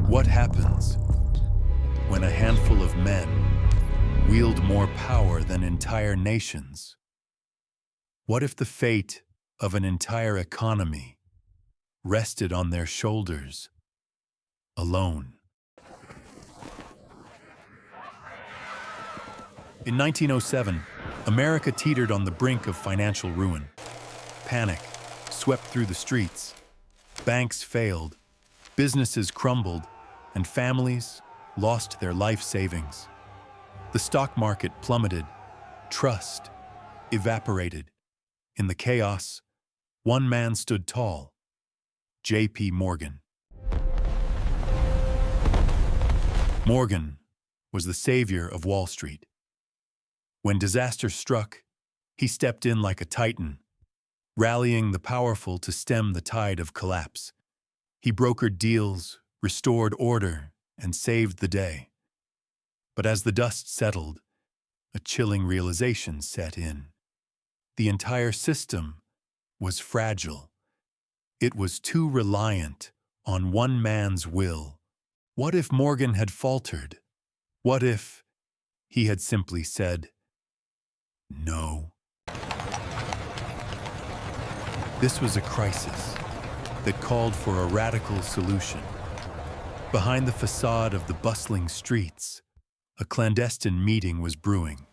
What happens when a handful of men wield more power than entire nations? What if the fate of an entire economy rested on their shoulders alone? In 1907, America teetered on the brink of financial ruin. Panic swept through the streets. Banks failed, businesses crumbled, and families lost their life savings. The stock market plummeted. Trust evaporated. In the chaos, one man stood tall: J.P. Morgan. Morgan was the savior of Wall Street. When disaster struck, he stepped in like a titan, rallying the powerful to stem the tide of collapse. He brokered deals, restored order, and saved the day. But as the dust settled, a chilling realization set in. The entire system was fragile. It was too reliant on one man's will. What if Morgan had faltered? What if he had simply said, "No"? This was a crisis that called for a radical solution. Behind the facade of the bustling streets, a clandestine meeting was brewing.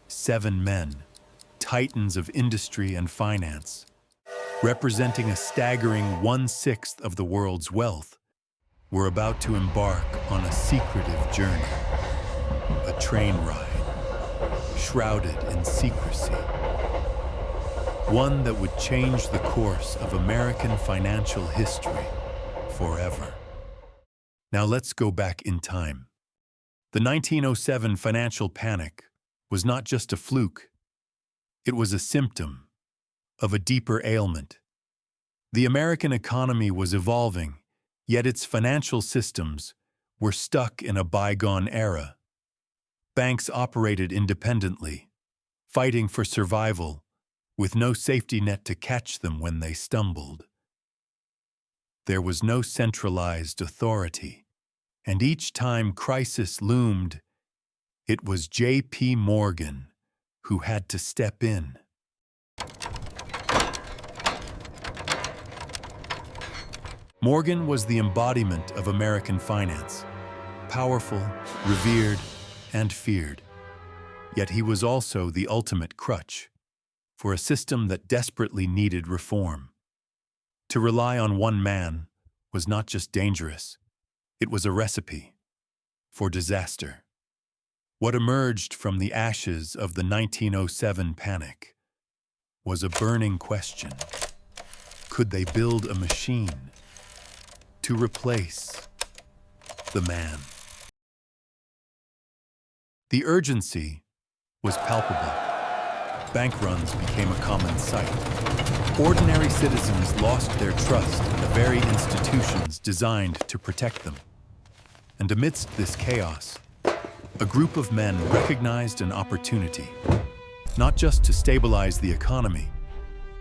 7 men, titans of industry and finance, representing a staggering 1/6 of the world's wealth, were about to embark on a secretive journey, a train ride, shrouded in secrecy. One that would change the course of American financial history forever. Now let's go back in time. The 1907 financial panic was not just a fluke. It was a symptom of a deeper ailment. The American economy was evolving, yet its financial systems were stuck in a bygone era. Banks operated independently, fighting for survival, with no safety net to catch them when they stumbled. There was no centralized authority, and each time crisis loomed, it was J.P. Morgan who had to step in. Morgan was the embodiment of American finance, powerful, revered, and feared. Yet he was also the ultimate crutch for a system that desperately needed reform. To rely on one man was not just dangerous, it was a recipe for disaster. What emerged from the ashes of the 1907 panic was a burning question. Could they build a machine to replace the man? The urgency was palpable. Bank runs became a common sight. Ordinary citizens lost their trust in the very institutions designed to protect them. And amidst this chaos, a group of men recognized an opportunity, not just to stabilize the economy,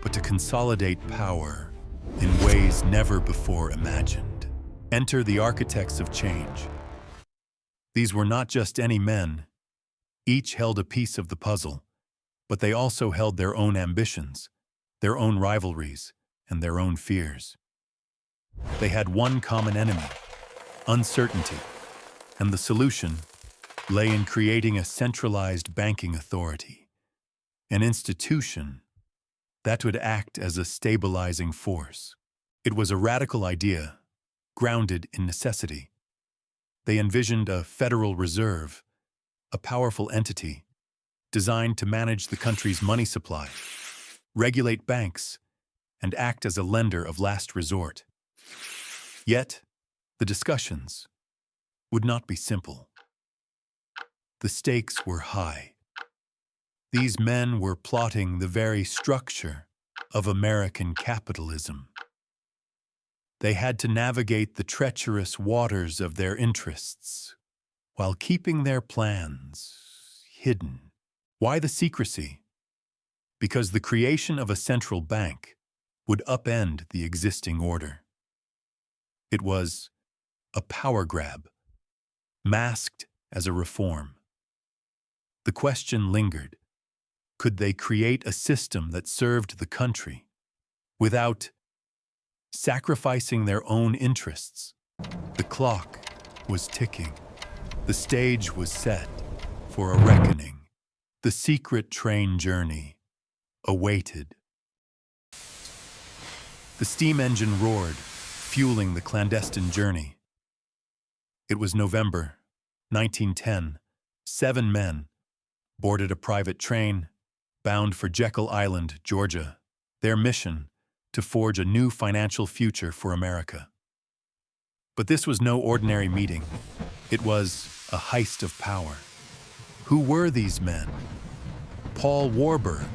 but to consolidate power in ways never before imagined. Enter the architects of change. These were not just any men. Each held a piece of the puzzle, but they also held their own ambitions, their own rivalries, and their own fears. They had one common enemy: uncertainty, and the solution lay in creating a centralized banking authority, an institution that would act as a stabilizing force. It was a radical idea, grounded in necessity. They envisioned a Federal Reserve, a powerful entity designed to manage the country's money supply, regulate banks, and act as a lender of last resort. Yet, the discussions would not be simple. The stakes were high. These men were plotting the very structure of American capitalism. They had to navigate the treacherous waters of their interests while keeping their plans hidden. Why the secrecy? Because the creation of a central bank would upend the existing order. It was a power grab, masked as a reform. The question lingered: could they create a system that served the country without sacrificing their own interests? The clock was ticking. The stage was set for a reckoning. The secret train journey awaited. The steam engine roared, fueling the clandestine journey. It was November 1910. 7 men boarded a private train bound for Jekyll Island, Georgia, their mission to forge a new financial future for America. But this was no ordinary meeting. It was a heist of power. Who were these men? Paul Warburg,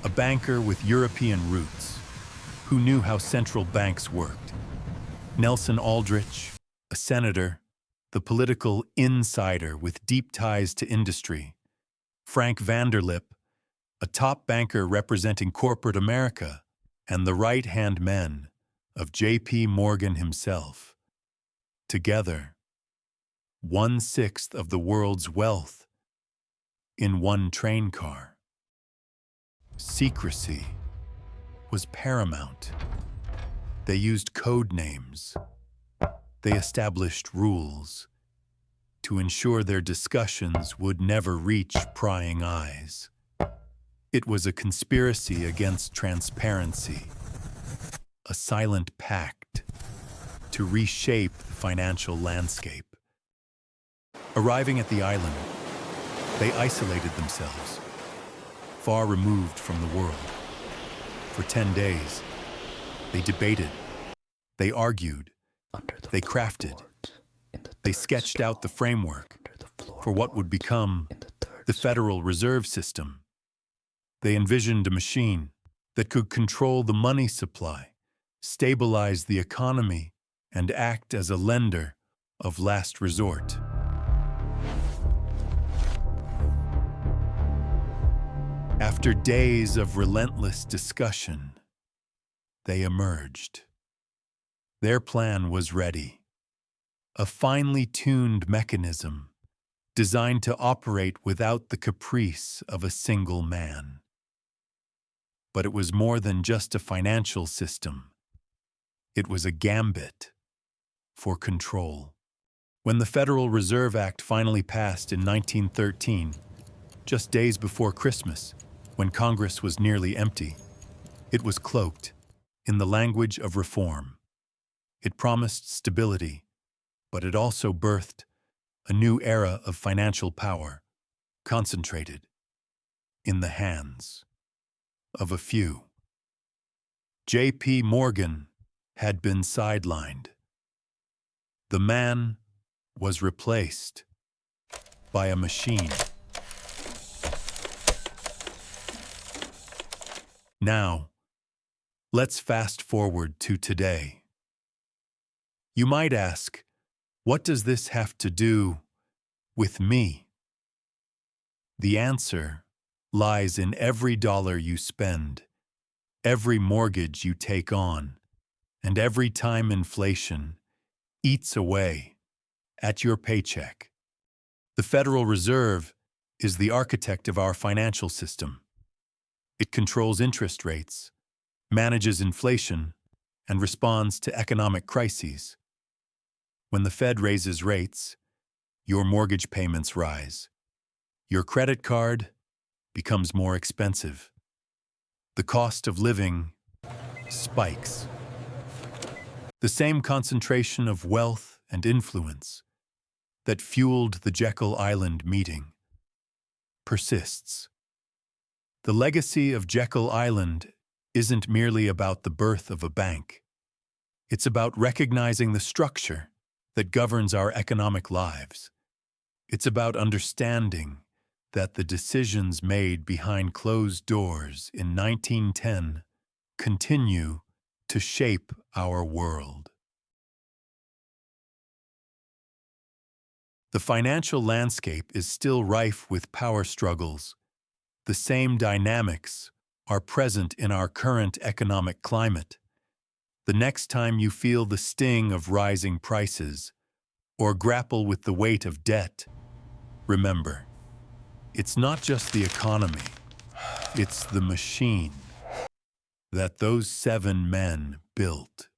a banker with European roots, who knew how central banks worked. Nelson Aldrich, a senator, the political insider with deep ties to industry. Frank Vanderlip, a top banker representing corporate America, and the right-hand men of J.P. Morgan himself. Together, 1/6 of the world's wealth in one train car. Secrecy was paramount. They used code names. They established rules to ensure their discussions would never reach prying eyes. It was a conspiracy against transparency, a silent pact to reshape the financial landscape. Arriving at the island, they isolated themselves, far removed from the world. For 10 days, they debated, they argued, they crafted, they sketched out the framework for what would become the Federal Reserve System. They envisioned a machine that could control the money supply, stabilize the economy, and act as a lender of last resort. After days of relentless discussion, they emerged. Their plan was ready. A finely tuned mechanism designed to operate without the caprice of a single man. But it was more than just a financial system. It was a gambit for control. When the Federal Reserve Act finally passed in 1913, just days before Christmas, when Congress was nearly empty, it was cloaked in the language of reform. It promised stability, but it also birthed a new era of financial power, concentrated in the hands of a few. J.P. Morgan had been sidelined. The man was replaced by a machine. Now, let's fast forward to today. You might ask, what does this have to do with me? The answer lies in every dollar you spend, every mortgage you take on, and every time inflation eats away at your paycheck. The Federal Reserve is the architect of our financial system. It controls interest rates, manages inflation, and responds to economic crises. When the Fed raises rates, your mortgage payments rise. Your credit card becomes more expensive. The cost of living spikes. The same concentration of wealth and influence that fueled the Jekyll Island meeting persists. The legacy of Jekyll Island isn't merely about the birth of a bank. It's about recognizing the structure that governs our economic lives. It's about understanding that the decisions made behind closed doors in 1910 continue to shape our world. The financial landscape is still rife with power struggles. The same dynamics are present in our current economic climate. The next time you feel the sting of rising prices or grapple with the weight of debt, remember, it's not just the economy, it's the machine that those 7 men built.